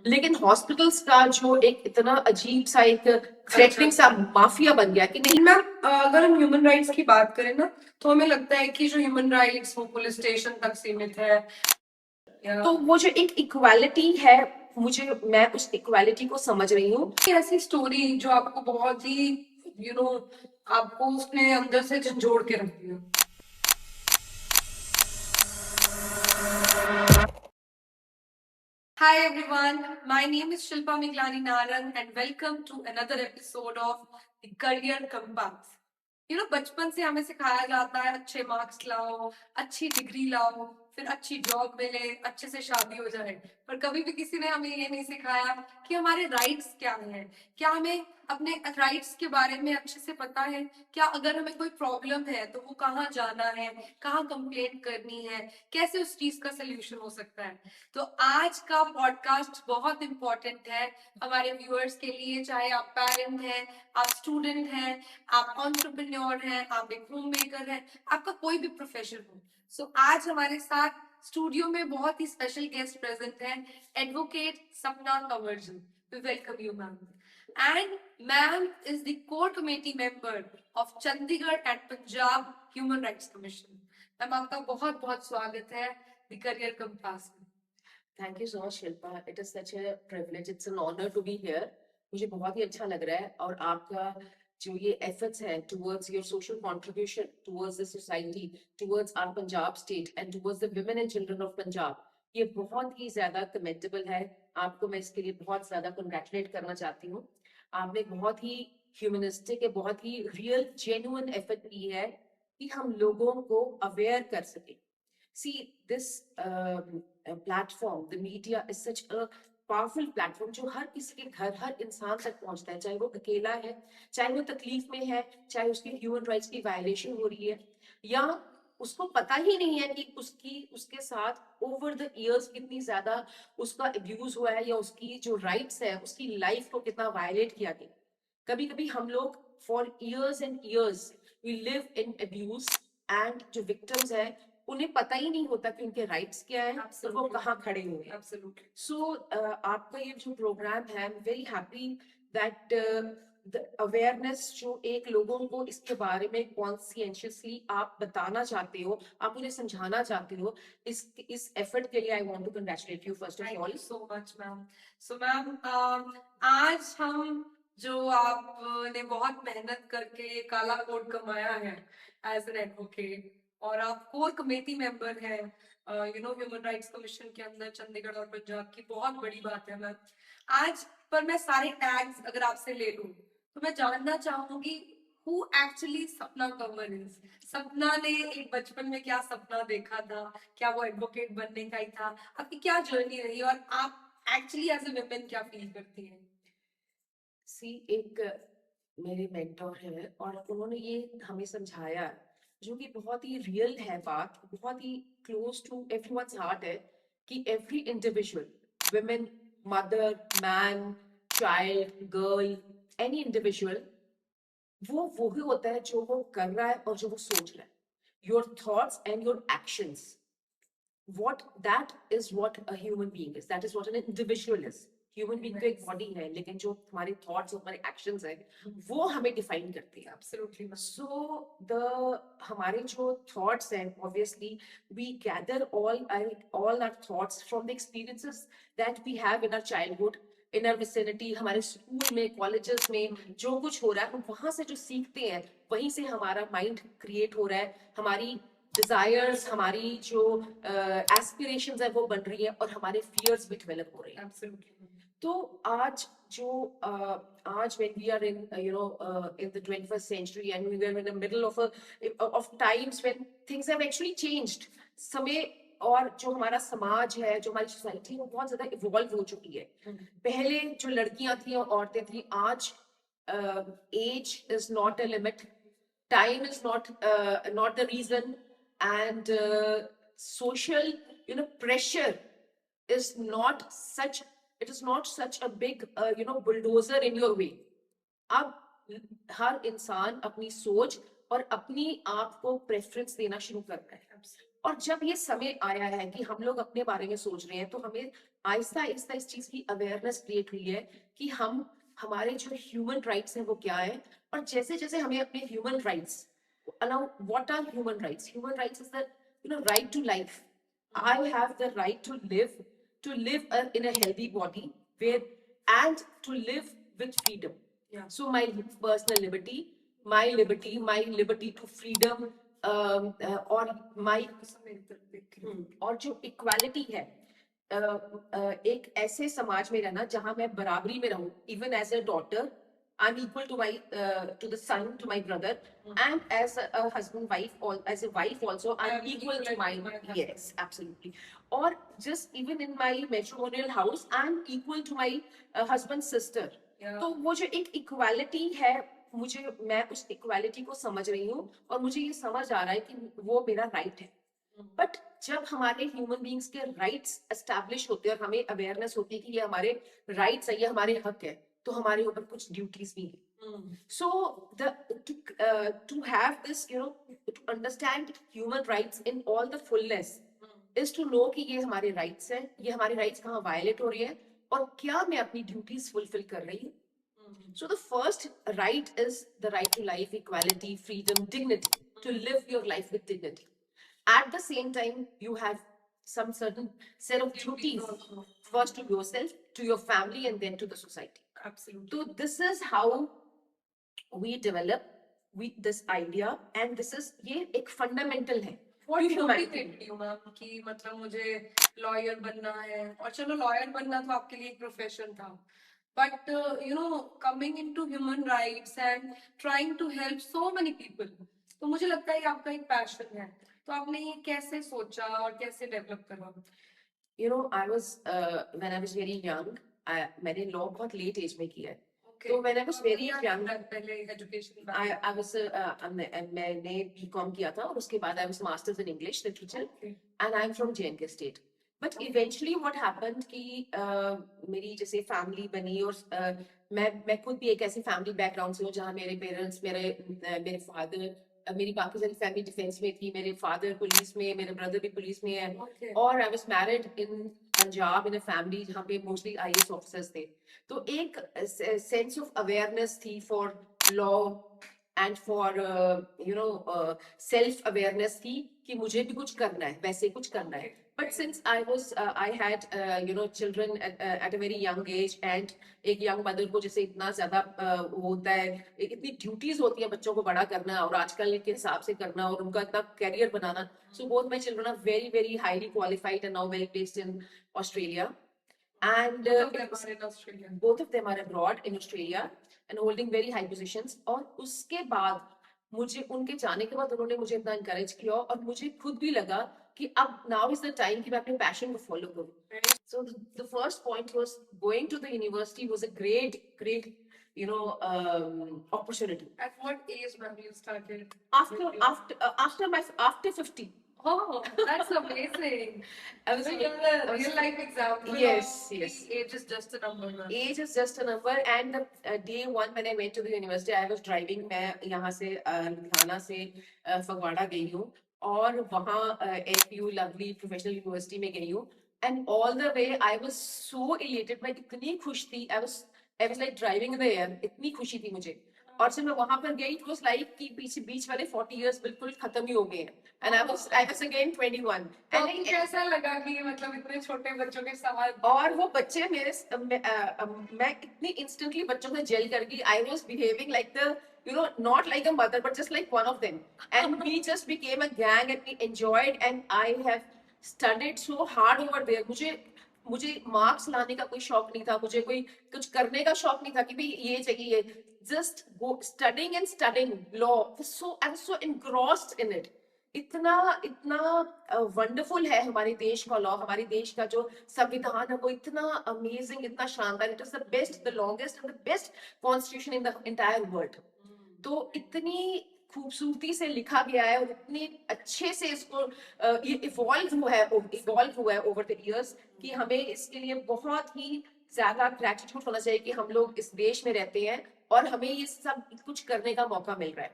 लेकिन हॉस्पिटल्स का जो एक इतना अजीब सा एक थ्रेटनिंग सा माफिया बन गया कि नहीं। मैम अगर हम ह्यूमन राइट्स की बात करें ना, तो हमें लगता है कि जो ह्यूमन राइट्स वो पुलिस स्टेशन तक सीमित है। तो वो जो एक इक्वालिटी है, मैं उस इक्वालिटी को समझ रही हूँ। ऐसी स्टोरी जो आपको बहुत ही आपको उसने अंदर से झंझोड़ के रख दिया। Hi everyone, my name is Shilpa Miglani Narang and welcome to another episode of the Career Compass. बचपन से हमें सिखाया जाता है अच्छे मार्क्स लाओ, अच्छी डिग्री लाओ, फिर अच्छी जॉब मिले, अच्छे से शादी हो जाए। पर कभी भी किसी ने हमें ये नहीं सिखाया कि हमारे राइट्स क्या हैं। क्या हमें अपने राइट्स के बारे में अच्छे से पता है? क्या अगर हमें कोई प्रॉब्लम है तो वो कहाँ जाना है, कहाँ कंप्लेंट करनी है, कैसे उस चीज का सोल्यूशन हो सकता है। तो आज का पॉडकास्ट बहुत इंपॉर्टेंट है हमारे व्यूअर्स के लिए, चाहे आप पेरेंट हैं, आप स्टूडेंट हैं, आप एंटरप्रेन्योर हैं, आप एक होम मेकर हैं, आपका कोई भी प्रोफेशन हो। सो आज हमारे साथ स्टूडियो में बहुत ही स्पेशल गेस्ट प्रेजेंट हैं, advocate Sapna Kanwarjan. We welcome you ma'am. And ma'am is the core committee member of Chandigarh and Punjab human rights commission. Ma'am आपका बहुत बहुत स्वागत है द करियर कंपास में। Thank you so much Shilpa, it is such a privilege, it's an honour to be here. मुझे बहुत ही अच्छा लग रहा है और आपका जो ये एफर्ट्स है towards your social contribution towards the society, towards our Punjab state and towards the women and children of Punjab, ये बहुत ही ज्यादा कमेंडेबल है। आपको मैं इसके लिए बहुत ज्यादा कंग्रेचुलेट करना चाहती हूँ। आपने बहुत ही ह्यूमनिस्टिक, बहुत ही रियल जेन्युइन एफर्ट की है कि हम लोगों को अवेयर कर सके। See, this platform, the media is such a powerful platform जो हर किसी के घर, हर इंसान तक पहुंचता है, चाहे वो अकेला है, चाहे वो तकलीफ में है, चाहे उसकी ह्यूमन राइट्स की वायलेशन हो रही है, या उसको पता ही नहीं है कि उसके साथ ओवर द इयर्स कितनी ज्यादा उसका अब्यूज हुआ है, या उसकी जो राइट्स है उसकी लाइफ को कितना वायलेट किया गया। कभी कभी हम लोग for years and years we live in abuse, and जो विक्टिम्स है उन्हें पता ही नहीं होता कि उनके राइट्स क्या है और वो कहाँ खड़े हुए हैं। सो आपका ये जो प्रोग्राम है, I am very happy that the awareness जो एक लोगों को इसके बारे में कॉन्शियसली आप बताना चाहते हो, आप उन्हें समझाना चाहते हो, इस एफर्ट के लिए I want to congratulate you first of all. So much ma'am. So ma'am आज हम जो आपने बहुत मेहनत करके काला कोट कमाया है एज एन एडवोकेट, और आप कोर कमेटी मेंबर हैं ह्यूमन राइट्स कमीशन के अंदर चंडीगढ़ और पंजाब की, बहुत बड़ी बात है मैम। आज पर मैं सारे टैग्स अगर आपसे ले लूं तो मैं जानना चाहूंगी हु एक्चुअली सपना कंवर इज। सपना ने एक बचपन में क्या सपना देखा था, क्या वो एडवोकेट बनने का ही था, आपकी क्या जर्नी रही और आप एक्चुअली एज ए वुमेन क्या फील करती हैं? सी, एक मेरे मेंटोर है और उन्होंने ये हमें समझाया, जो कि बहुत ही रियल है, बात बहुत ही क्लोज टू एवरीवन्स हार्ट है, कि every individual, women, mother, man, child, girl, any individual, वो ही होता है जो वो कर रहा है और जो वो सोच रहा है। Your thoughts and your actions, what that is what a human being is, that is what an individual is. Human being तो एक बॉडी है, लेकिन जो हमारे थॉट्स और हमारे एक्शंस हैं वो हमें डिफाइन करते हैं। एब्सोल्युटली। सो द हमारे जो थॉट्स हैं, obviously we gather all our thoughts from the experiences that we have in our childhood, in our vicinity, हमारे स्कूल में, कॉलेजेस में जो कुछ हो रहा है, हम वहां से जो सीखते हैं वहीं से हमारा माइंड क्रिएट हो रहा है, हमारी डिजायर्स, हमारी जो एस्पिरेशंस है वो बन रही है, और हमारे फियर्स भी डेवलप हो रहे हैं। एब्सोल्युटली। तो आज जो आज when we are in in the 21st century and we are in the middle of times when things have actually changed, समय और जो हमारा समाज है, जो हमारी सोसाइटी है, वो बहुत ज्यादा इवॉल्व हो चुकी है। पहले जो लड़कियां थी और औरतें थी, आज age is not a limit, time is not the reason, and social pressure is not such, it is not such a big bulldozer in your way. अब हर इंसान अपनी सोच और अपनी आप को प्रेफरेंस देना शुरू करता है, और जब ये समय आया है कि हम लोग अपने बारे में सोच रहे हैं, तो हमें आहिस्ता आहिस्ता इस चीज की अवेयरनेस क्रिएट हुई है कि हम हमारे जो ह्यूमन राइट्स हैं वो क्या है। और जैसे जैसे हमें अपने human rights allow, what are human rights? Human rights is the, right to life. I have the right to live in a healthy body, where and to live with freedom. Yeah. So my personal liberty, my liberty to freedom, or my और जो equality है, एक ऐसे समाज में रहना जहां मैं बराबरी में रहूं, even as a daughter I am equal to the son, to my brother, and as a husband wife, as a wife also I'm equal to my, yes, absolutely. Or just even in my matrimonial house I'm equal to my husband's sister. Yeah. तो वो जो एक equality है, मैं उस equality को समझ रही हूँ और मुझे ये समझ आ रहा है कि वो मेरा राइट है। बट जब हमारे ह्यूमन बींग्स के राइट्स एस्टैब्लिश होते हैं और हमें अवेयरनेस होती है कि ये हमारे राइट्स है, ये हमारे हक है, तो हमारे ऊपर कुछ ड्यूटीज भी हैं। So to have this, to understand human rights in all the fullness is to know कि ये हमारे rights हैं, ये हमारे rights कहाँ violate हो रही है और क्या मैं अपनी duties fulfill कर रही हूँ। So the first right is the right to life, equality, freedom, dignity, to live your life with dignity. At the same time, you have some certain set of duties, first to yourself, to your family, and then to the society. Absolutely. So this is how we develop this idea, and this is, ये एक fundamental है। What to humanity. motivated you, ma'am, कि मतलब मुझे lawyer बनना है, और चलो लॉयर बनना तो आपके लिए एक प्रोफेशन था, but coming into human rights and trying to help so many people, तो मुझे लगता है ये आपका एक पैशन है। तो आपने ये कैसे सोचा और कैसे डेवलप करा? I was when I was very young, मैंने लॉ बहुत लेट एज में किया है। Okay. तो when I was very क्या young, पहले एजुकेशन I was मैंने BCom किया था और उसके बाद I was masters in English literature, and I'm from JNK state. But eventually what happened कि मेरी जैसे फैमिली बनी और मैं खुद भी एक ऐसी फैमिली बैकग्राउंड से हूँ जहाँ मेरे पेरेंट्स, मेरे फादर, मेरी बाकी सारी फैमिली डिफेंस में थी, मेरे फादर पुलिस में, मेरे ब्रदर भी पुलिस में है। Okay. और I was married in Punjab in a family जहाँ पे मोस्टली IAS ऑफिसर्स थे। तो एक सेंस ऑफ अवेयरनेस थी for law and for self awareness थी कि मुझे भी कुछ करना है, वैसे कुछ करना है। But since I had children at a very young age, and एक young mother को जैसे इतना ज़्यादा होता है, इतनी ड्यूटीज होती है बच्चों को बड़ा करना और आजकल के हिसाब से करना और उनका इतना कैरियर बनाना। So both my children are very very highly qualified and now well placed in Australia, and both of them are abroad in Australia and holding very high positions. और उसके बाद मुझे उनके जाने के बाद उन्होंने मुझे इतना encourage किया और मुझे खुद भी लगा कि अब now is the time कि मैं अपने passion को follow करूँ। So the first point was going to the university was a great opportunity. At what age, ma'am, you started? After 50. Oh, that's amazing. I was So you're a I was- real life example. Yes, of yes. Age is just a number, ma'am. Age is just a number, and the day one when I went to the university, I was driving. मैं यहाँ से लुधियाना से फगवाड़ा गई हूँ और वहाँ FU lovely professional university में गई हूँ, and all the way I was so elated. मैं इतनी खुश थी, I was like driving in the air, इतनी खुशी थी मुझे। और जब मैं वहां पर गई, it was like कि पीछे बीच वाले 40 years बिल्कुल खत्म ही हो गए हैं, and I was again 21. तो आपको कैसा लगा कि मतलब इतने छोटे बच्चों के साथ? और वो बच्चे मैं इतनी instantly बच्चों से जेल कर गई। I was behaving like not like a mother but just like one of them, and we just became a gang and we enjoyed, and I have studied so hard over there. मुझे marks लाने का कोई शौक नहीं था, मुझे कोई कुछ करने का शौक नहीं था कि भाई ये चाहिए, just go studying and studying law. I was so engrossed in it. इतना वंडरफुल है हमारे देश का लॉ, हमारे देश का जो संविधान है वो इतना अमेजिंग, इतना शानदार। It is the best, the longest and the best constitution in the entire world. तो इतनी खूबसूरती से लिखा गया है और इतनी अच्छे से इसको ये इवॉल्व हुआ है ओवर द इयर्स कि हमें इसके लिए बहुत ही ज्यादा ग्रेटिट्यूड होना चाहिए कि हम लोग इस देश में रहते हैं और हमें ये सब कुछ करने का मौका मिल रहा है।